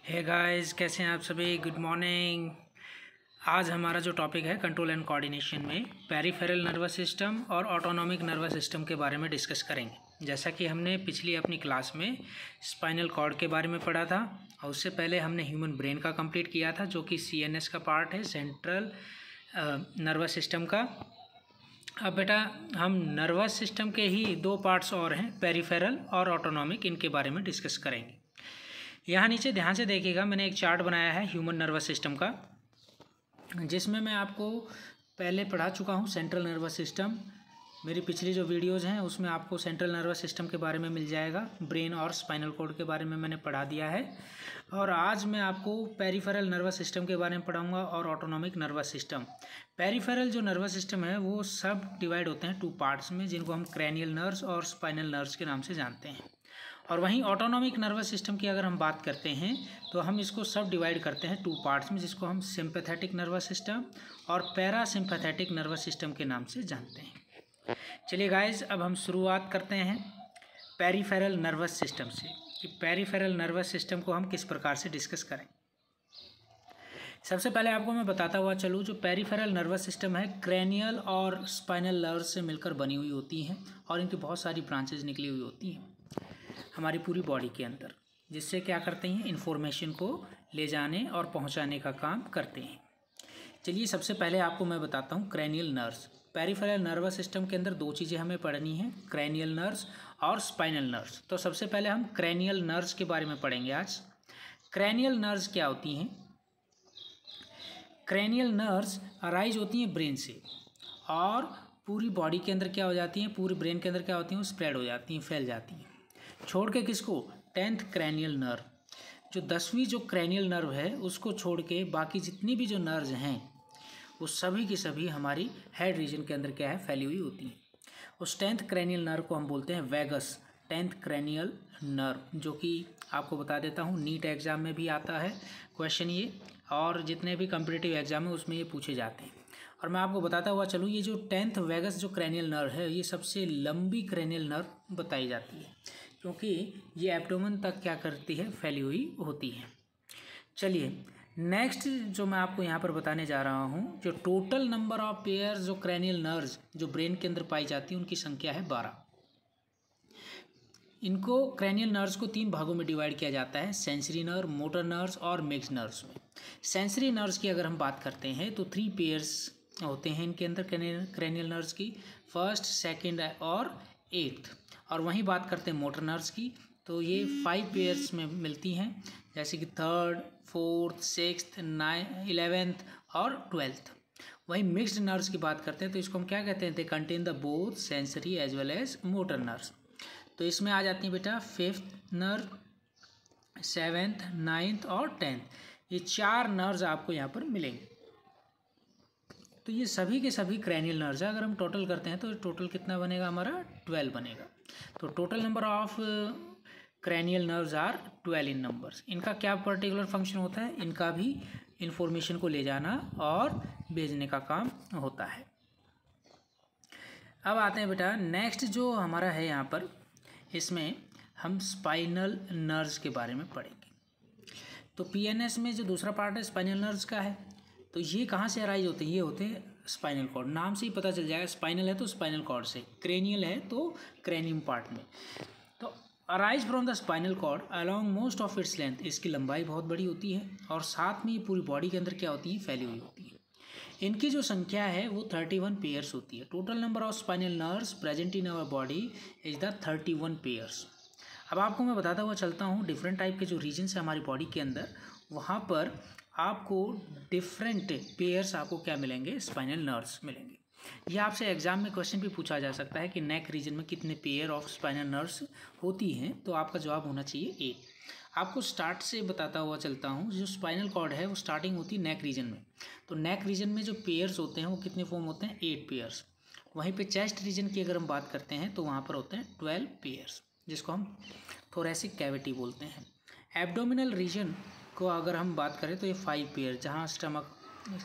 Hey guys, कैसे हैं आप सभी। Good morning. आज हमारा जो टॉपिक है कंट्रोल एंड कोऑर्डिनेशन में पेरिफेरल नर्वस सिस्टम और ऑटोनॉमिक नर्वस सिस्टम के बारे में डिस्कस करेंगे। जैसा कि हमने पिछली अपनी क्लास में स्पाइनल कॉर्ड के बारे में पढ़ा था और उससे पहले हमने ह्यूमन ब्रेन का कंप्लीट किया था, जो कि CNS का पार्ट है, सेंट्रल नर्वस सिस्टम का। अब बेटा हम नर्वस सिस्टम के ही दो पार्ट्स और हैं, पेरिफेरल और ऑटोनॉमिक, इनके बारे में डिस्कस करेंगे। यहाँ नीचे ध्यान से देखिएगा, मैंने एक चार्ट बनाया है ह्यूमन नर्वस सिस्टम का, जिसमें मैं आपको पहले पढ़ा चुका हूँ सेंट्रल नर्वस सिस्टम। मेरी पिछली जो वीडियोज़ हैं उसमें आपको सेंट्रल नर्वस सिस्टम के बारे में मिल जाएगा, ब्रेन और स्पाइनल कॉर्ड के बारे में मैंने पढ़ा दिया है। और आज मैं आपको पेरिफेरल नर्वस सिस्टम के बारे में पढ़ाऊँगा और ऑटोनॉमिक नर्वस सिस्टम। पेरिफेरल जो नर्वस सिस्टम है वो सब डिवाइड होते हैं 2 पार्ट्स में, जिनको हम क्रैनियल नर्व्स और स्पाइनल नर्व्स के नाम से जानते हैं। और वहीं ऑटोनॉमिक नर्वस सिस्टम की अगर हम बात करते हैं तो हम इसको सब डिवाइड करते हैं 2 पार्ट्स में, जिसको हम सिंपैथेटिक नर्वस सिस्टम और पैरासिम्पैथेटिक नर्वस सिस्टम के नाम से जानते हैं। चलिए गाइस, अब हम शुरुआत करते हैं पेरिफेरल नर्वस सिस्टम से कि पेरिफेरल नर्वस सिस्टम को हम किस प्रकार से डिस्कस करें। सबसे पहले आपको मैं बताता हुआ चलूँ, जो पेरिफेरल नर्वस सिस्टम है क्रैनियल और स्पाइनल नर्व से मिलकर बनी हुई होती हैं और इनकी बहुत सारी ब्रांचेज निकली हुई होती हैं हमारी पूरी बॉडी के अंदर, जिससे क्या करते हैं, इन्फॉर्मेशन को ले जाने और पहुंचाने का काम करते हैं। चलिए सबसे पहले आपको मैं बताता हूं cranial nerves. Peripheral nervous system के अंदर 2 चीज़ें हमें पढ़नी हैं, क्रैनियल नर्व्स और स्पाइनल नर्व्स। तो सबसे पहले हम क्रैनियल नर्व्स के बारे में पढ़ेंगे आज। क्रैनियल नर्व्स क्या होती हैं? क्रैनियल नर्व्स अराइज होती हैं ब्रेन से और पूरी बॉडी के अंदर क्या हो जाती हैं, पूरी ब्रेन के अंदर क्या होती हैं, वो स्प्रेड हो जाती हैं, फैल जाती हैं। छोड़ के किसको? 10th cranial nerve. जो 10वीं जो क्रैनियल नर्व है उसको छोड़ के बाकी जितनी भी जो नर्व्स हैं वो सभी की सभी हमारी हेड रीजन के अंदर क्या है, फैली हुई होती हैं। उस 10th क्रैनियल नर्व को हम बोलते हैं वैगस, 10th क्रैनियल नर्व, जो कि आपको बता देता हूँ नीट एग्ज़ाम में भी आता है क्वेश्चन ये, और जितने भी कॉम्पिटिटिव एग्जाम है उसमें ये पूछे जाते हैं। और मैं आपको बताता हुआ चलूँ, ये जो 10th वैगस जो क्रैनियल नर्व है ये सबसे लंबी क्रैनियल नर्व बताई जाती है, क्योंकि ये एब्डोमेन तक क्या करती है, फैली हुई होती है। चलिए नेक्स्ट जो मैं आपको यहाँ पर बताने जा रहा हूँ, जो टोटल नंबर ऑफ पेयर जो क्रैनियल नर्व्स जो ब्रेन के अंदर पाई जाती है उनकी संख्या है 12। इनको क्रैनियल नर्व्स को 3 भागों में डिवाइड किया जाता है, सेंसरी नर्व, मोटर नर्व्स और मिक्स्ड नर्व्स में। सेंसरी नर्व्स की अगर हम बात करते हैं तो 3 पेयर्स होते हैं इनके अंदर क्रैनियल नर्व्स की, 1st, 2nd और 8th। और वहीं बात करते हैं मोटर नर्व्स की तो ये 5 पेयर्स में मिलती हैं, जैसे कि 3rd, 4th, 6th, 9th, 11th और 12th। वहीं मिक्स्ड नर्व्स की बात करते हैं तो इसको हम क्या कहते हैं, they contain the both sensory as well as motor nerves. तो इसमें आ जाती है बेटा 5th नर्व, 7th, 9th और 10th। ये 4 नर्व्स आपको यहाँ पर मिलेंगे। तो ये सभी के सभी क्रैनियल नर्व्स है। अगर हम टोटल करते हैं तो टोटल कितना बनेगा हमारा, 12 बनेगा। तो total number of cranial nerves are 12 in numbers. इनका क्या पर्टिकुलर फंक्शन होता है, इनका भी इंफॉर्मेशन को ले जाना और भेजने का काम होता है। अब आते हैं बेटा नेक्स्ट जो हमारा है यहाँ पर, इसमें हम स्पाइनल नर्व्स के बारे में पढ़ेंगे। तो PNS में जो दूसरा पार्ट है स्पाइनल नर्व्स का है, तो ये कहाँ से अराइज होते हैं, ये होते हैं स्पाइनल कॉर्ड। नाम से ही पता चल जाएगा, स्पाइनल है तो स्पाइनल कॉर्ड से, क्रेनियल है तो क्रेनियम पार्ट में। तो arise from the spinal cord along most of its length. इसकी लंबाई बहुत बड़ी होती है और साथ में ये पूरी बॉडी के अंदर क्या होती है, फैली हुई होती है। इनकी जो संख्या है वो 31 पेयर्स होती है। Total number of spinal nerves present in our body is the 31 pairs. अब आपको मैं बताता हुआ चलता हूँ, डिफरेंट टाइप के जो रीजन्स है हमारी बॉडी के अंदर, वहाँ पर आपको डिफरेंट पेयर्स आपको क्या मिलेंगे, स्पाइनल नर्व्स मिलेंगे। ये आपसे एग्जाम में क्वेश्चन भी पूछा जा सकता है कि नेक रीजन में कितने पेयर ऑफ स्पाइनल नर्व्स होती हैं, तो आपका जवाब होना चाहिए 8। आपको स्टार्ट से बताता हुआ चलता हूँ, जो स्पाइनल कॉर्ड है वो स्टार्टिंग होती है नेक रीजन में। तो नेक रीजन में जो पेयर्स होते हैं वो कितने फॉर्म होते हैं, 8 पेयर्स। वहीं पे चेस्ट रीजन की अगर हम बात करते हैं तो वहाँ पर होते हैं 12 पेयर्स, जिसको हम थोरेसिक कैविटी बोलते हैं। एब्डोमिनल रीजन को अगर हम बात करें तो ये 5 पेयर, जहाँ स्टमक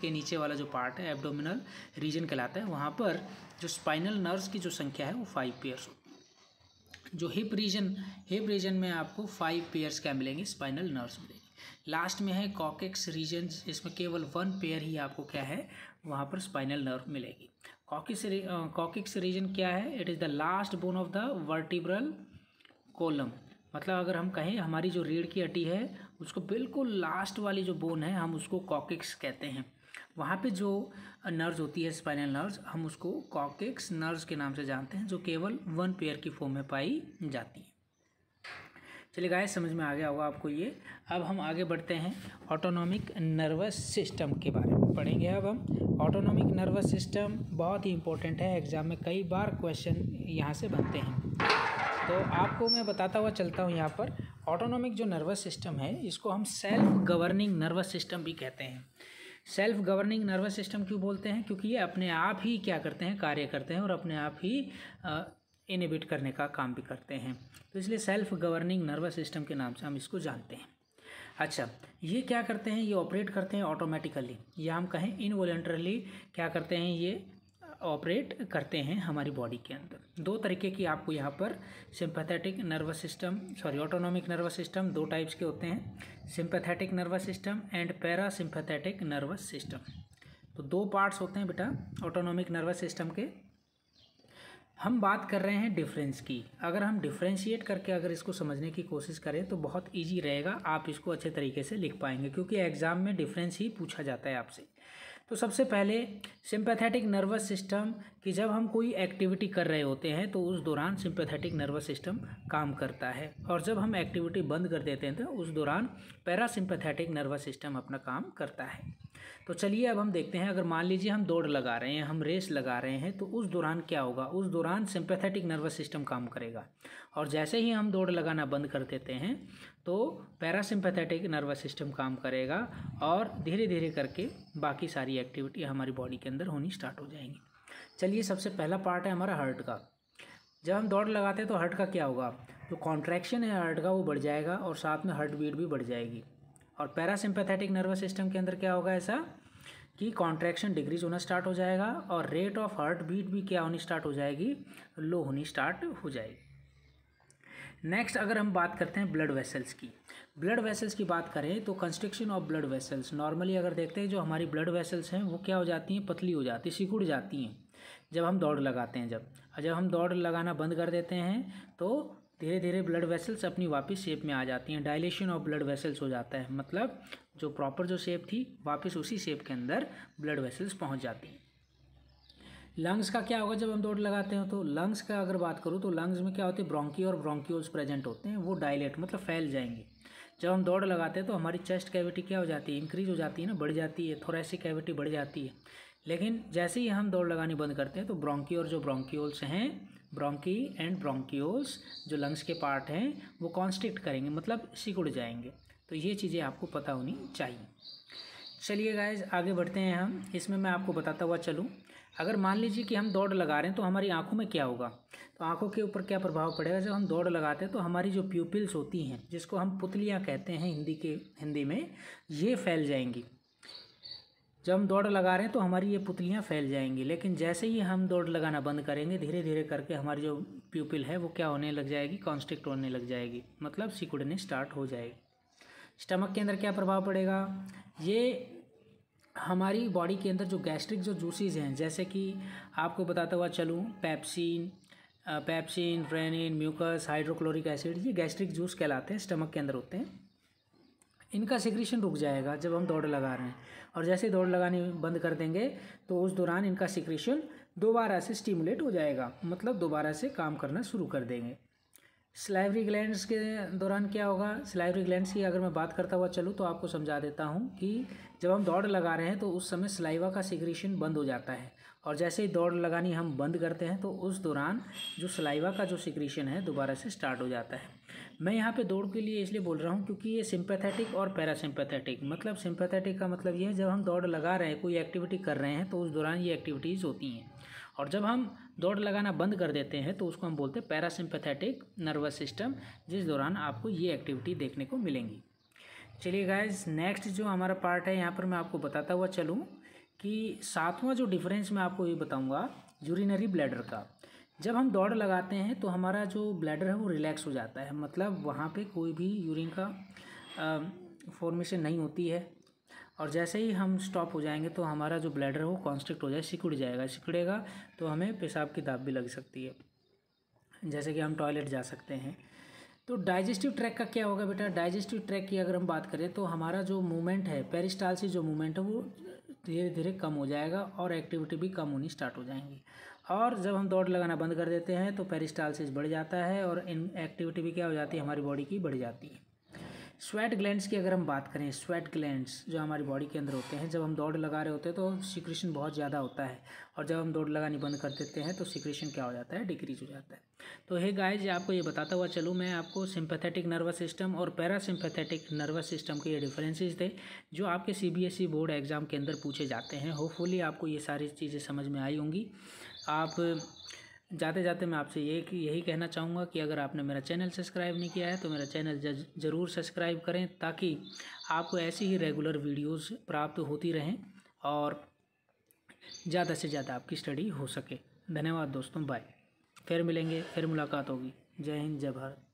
के नीचे वाला जो पार्ट है एब्डोमिनल रीजन कहलाता है, वहाँ पर जो स्पाइनल नर्व्स की जो संख्या है वो 5 पेयर्स होती है। जो हिप रीजन में आपको 5 पेयर्स क्या मिलेंगे, स्पाइनल नर्व्स मिलेंगे। लास्ट में है कॉकेक्स रीजन, इसमें केवल वन पेयर ही आपको क्या है वहाँ पर स्पाइनल नर्व मिलेगी। कॉकेक्स रीजन क्या है? It is the last bone of the vertebral column. मतलब अगर हम कहें हमारी जो रीढ़ की हड्डी है उसको बिल्कुल लास्ट वाली जो बोन है हम उसको कॉकेक्स कहते हैं। वहाँ पे जो नर्व्स होती है स्पाइनल नर्व्स, हम उसको कॉकेक्स नर्व्स के नाम से जानते हैं, जो केवल वन पेयर की फॉर्म में पाई जाती है। चलिए गाइस, समझ में आ गया होगा आपको ये। अब हम आगे बढ़ते हैं, ऑटोनॉमिक नर्वस सिस्टम के बारे में पढ़ेंगे। अब हम ऑटोनॉमिक नर्वस सिस्टम बहुत ही इंपॉर्टेंट है, एग्जाम में कई बार क्वेश्चन यहाँ से बनते हैं। तो आपको मैं बताता हुआ चलता हूँ यहाँ पर, ऑटोनॉमिक जो नर्वस सिस्टम है इसको हम सेल्फ गवर्निंग नर्वस सिस्टम भी कहते हैं। सेल्फ गवर्निंग नर्वस सिस्टम क्यों बोलते हैं? क्योंकि ये अपने आप ही क्या करते हैं, कार्य करते हैं और अपने आप ही इनहिबिट करने का काम भी करते हैं, तो इसलिए सेल्फ गवर्निंग नर्वस सिस्टम के नाम से हम इसको जानते हैं। अच्छा, ये क्या करते हैं? ये ऑपरेट करते हैं ऑटोमेटिकली, या हम कहें इनवॉलंटरली क्या करते हैं, ये ऑपरेट करते हैं हमारी बॉडी के अंदर। दो तरीके की आपको यहाँ पर sympathetic nervous system, autonomic nervous system दो टाइप्स के होते हैं, sympathetic nervous system and parasympathetic nervous system. तो दो पार्ट्स होते हैं बेटा ऑटोनॉमिक नर्वस सिस्टम के। हम बात कर रहे हैं डिफरेंस की। अगर हम डिफ्रेंशिएट करके अगर इसको समझने की कोशिश करें तो बहुत ईजी रहेगा, आप इसको अच्छे तरीके से लिख पाएंगे, क्योंकि एग्ज़ाम में डिफरेंस ही पूछा जाता है आपसे। तो सबसे पहले सिंपैथेटिक नर्वस सिस्टम कि जब हम कोई एक्टिविटी कर रहे होते हैं तो उस दौरान सिंपैथेटिक नर्वस सिस्टम काम करता है, और जब हम एक्टिविटी बंद कर देते हैं तो उस दौरान पैरासिम्पैथेटिक नर्वस सिस्टम अपना काम करता है। तो चलिए अब हम देखते हैं, अगर मान लीजिए हम दौड़ लगा रहे हैं, हम रेस लगा रहे हैं, तो उस दौरान क्या होगा? उस दौरान सिंपैथेटिक नर्वस सिस्टम काम करेगा, और जैसे ही हम दौड़ लगाना बंद कर देते हैं तो पैरासिम्पैथेटिक नर्वस सिस्टम काम करेगा, और धीरे धीरे करके बाकी सारी एक्टिविटी हमारी बॉडी के अंदर होनी स्टार्ट हो जाएंगी। चलिए, सबसे पहला पार्ट है हमारा हार्ट का। जब हम दौड़ लगाते हैं तो हार्ट का क्या होगा? जो कॉन्ट्रैक्शन है हार्ट का वो बढ़ जाएगा, और साथ में हार्ट बीट भी बढ़ जाएगी। और पैरासिम्पैथेटिक नर्वस सिस्टम के अंदर क्या होगा ऐसा कि कॉन्ट्रैक्शन डिक्रीज होना स्टार्ट हो जाएगा, और रेट ऑफ हार्ट बीट भी क्या होनी स्टार्ट हो जाएगी? लो होनी स्टार्ट हो जाएगी। नेक्स्ट अगर हम बात करते हैं ब्लड वेसल्स की, ब्लड वेसल्स की बात करें तो constriction of blood vessels, normally अगर देखते हैं जो हमारी ब्लड वेसल्स हैं वो क्या हो जाती हैं? पतली हो जाती, सिकुड़ जाती हैं जब हम दौड़ लगाते हैं। जब हम दौड़ लगाना बंद कर देते हैं तो धीरे धीरे ब्लड वेसल्स अपनी वापस शेप में आ जाती हैं, डायलेशन ऑफ ब्लड वेसल्स हो जाता है, मतलब जो प्रॉपर जो शेप थी वापस उसी शेप के अंदर ब्लड वेसल्स पहुंच जाती हैं। लंग्स का क्या होगा जब हम दौड़ लगाते हैं? तो लंग्स का अगर बात करूँ तो लंग्स में क्या होती है? ब्रोंकी और ब्रोंक्यूल्स प्रेजेंट होते हैं, वो डायलेट मतलब फैल जाएंगे। जब हम दौड़ लगाते हैं तो हमारी चेस्ट कैविटी क्या हो जाती है? इंक्रीज हो जाती है ना, बढ़ जाती है, थोरेसिक कैविटी बढ़ जाती है। लेकिन जैसे ही हम दौड़ लगानी बंद करते हैं तो ब्रोंकी और जो ब्रोंक्यूल्स हैं, ब्रोंकी एंड ब्रोंक्यूल्स जो लंग्स के पार्ट हैं वो कॉन्स्ट्रिक्ट करेंगे, मतलब सिकुड़ जाएंगे। तो ये चीज़ें आपको पता होनी चाहिए। चलिए गाइस, आगे बढ़ते हैं हम। इसमें मैं आपको बताता हुआ चलूँ, अगर मान लीजिए कि हम दौड़ लगा रहे हैं तो हमारी आंखों में क्या होगा? तो आंखों के ऊपर क्या प्रभाव पड़ेगा? जब हम दौड़ लगाते हैं तो हमारी जो प्यूपिल्स होती हैं, जिसको हम पुतलियाँ कहते हैं हिंदी में, ये फैल जाएंगी। जब हम दौड़ लगा रहे हैं तो हमारी ये पुतलियाँ फैल जाएंगी, लेकिन जैसे ही हम दौड़ लगाना बंद करेंगे धीरे धीरे करके हमारी जो प्यूपिल है वो क्या होने लग जाएगी? कॉन्स्ट्रिक्ट होने लग जाएगी, मतलब सिकुड़ने स्टार्ट हो जाएगी। स्टमक के अंदर क्या प्रभाव पड़ेगा? ये हमारी बॉडी के अंदर जो गैस्ट्रिक जो जूसेस हैं, जैसे कि आपको बताता हुआ चलूँ, pepsin, rennin, mucus, hydrochloric acid, ये गैस्ट्रिक जूस कहलाते हैं, स्टमक के अंदर होते हैं। इनका सिक्रीशन रुक जाएगा जब हम दौड़ लगा रहे हैं, और जैसे दौड़ लगानी बंद कर देंगे तो उस दौरान इनका सिक्रीशन दोबारा से स्टिमुलेट हो जाएगा, मतलब दोबारा से काम करना शुरू कर देंगे। सलाइवरी ग्लैंड्स के दौरान क्या होगा? सलाइवरी ग्लैंड्स की अगर मैं बात करता हुआ चलूँ तो आपको समझा देता हूँ कि जब हम दौड़ लगा रहे हैं तो उस समय सलाइवा का सिक्रीशन बंद हो जाता है, और जैसे ही दौड़ लगानी हम बंद करते हैं तो उस दौरान जो सलाइवा का जो सिक्रीशन है दोबारा से स्टार्ट हो जाता है। मैं यहाँ पे दौड़ के लिए इसलिए बोल रहा हूँ क्योंकि ये सिंपैथेटिक और पैरासिम्पैथेटिक, मतलब सिंपैथेटिक का मतलब ये है जब हम दौड़ लगा रहे हैं, कोई एक्टिविटी कर रहे हैं तो उस दौरान ये एक्टिविटीज़ होती हैं, और जब हम दौड़ लगाना बंद कर देते हैं तो उसको हम बोलते हैं पैरासिम्पैथेटिक नर्वस सिस्टम, जिस दौरान आपको ये एक्टिविटी देखने को मिलेंगी। चलिए गाइस, नेक्स्ट जो हमारा पार्ट है यहाँ पर मैं आपको बताता हुआ चलूँ कि सातवां जो डिफरेंस मैं आपको ये बताऊँगा यूरिनरी ब्लैडर का। जब हम दौड़ लगाते हैं तो हमारा जो ब्लैडर है वो रिलैक्स हो जाता है, मतलब वहाँ पे कोई भी यूरिन का फॉर्मेशन नहीं होती है, और जैसे ही हम स्टॉप हो जाएंगे तो हमारा जो ब्लैडर है वो कॉन्स्ट्रिक्ट हो जाए, सिकुड़ जाएगा। सिकुड़ेगा तो हमें पेशाब की दाब भी लग सकती है, जैसे कि हम टॉयलेट जा सकते हैं। तो डाइजेस्टिव ट्रैक का क्या होगा बेटा? डाइजेस्टिव ट्रैक की अगर हम बात करें तो हमारा जो मूवमेंट है, पेरिस्टालसिस जो मूवमेंट है वो धीरे धीरे कम हो जाएगा और एक्टिविटी भी कम होनी स्टार्ट हो जाएंगी। और जब हम दौड़ लगाना बंद कर देते हैं तो पेरिस्टालसिस बढ़ जाता है और इन एक्टिविटी भी क्या हो जाती है, हमारी बॉडी की बढ़ जाती है। स्वेट ग्लैंड्स की अगर हम बात करें, स्वेट ग्लैंड्स जो हमारी बॉडी के अंदर होते हैं, जब हम दौड़ लगा रहे होते हैं तो सिक्रेशन बहुत ज़्यादा होता है, और जब हम दौड़ लगानी बंद कर देते हैं तो सिक्रेशन क्या हो जाता है, डिक्रीज हो जाता है। तो हे गाइस, आपको ये बताता हुआ चलूँ मैं आपको सिंपैथेटिक नर्वस सिस्टम और पैरासिम्पैथेटिक नर्वस सिस्टम के ये डिफरेंसेस थे जो आपके CBSE बोर्ड एग्ज़ाम के अंदर पूछे जाते हैं। होपफुली आपको ये सारी चीज़ें समझ में आई होंगी। आप जाते जाते मैं आपसे यही कहना चाहूँगा कि अगर आपने मेरा चैनल सब्सक्राइब नहीं किया है तो मेरा चैनल ज़रूर सब्सक्राइब करें, ताकि आपको ऐसी ही रेगुलर वीडियोस प्राप्त होती रहें और ज़्यादा से ज़्यादा आपकी स्टडी हो सके। धन्यवाद दोस्तों, बाय। फिर मिलेंगे, फिर मुलाकात होगी। जय हिंद, जय भारत।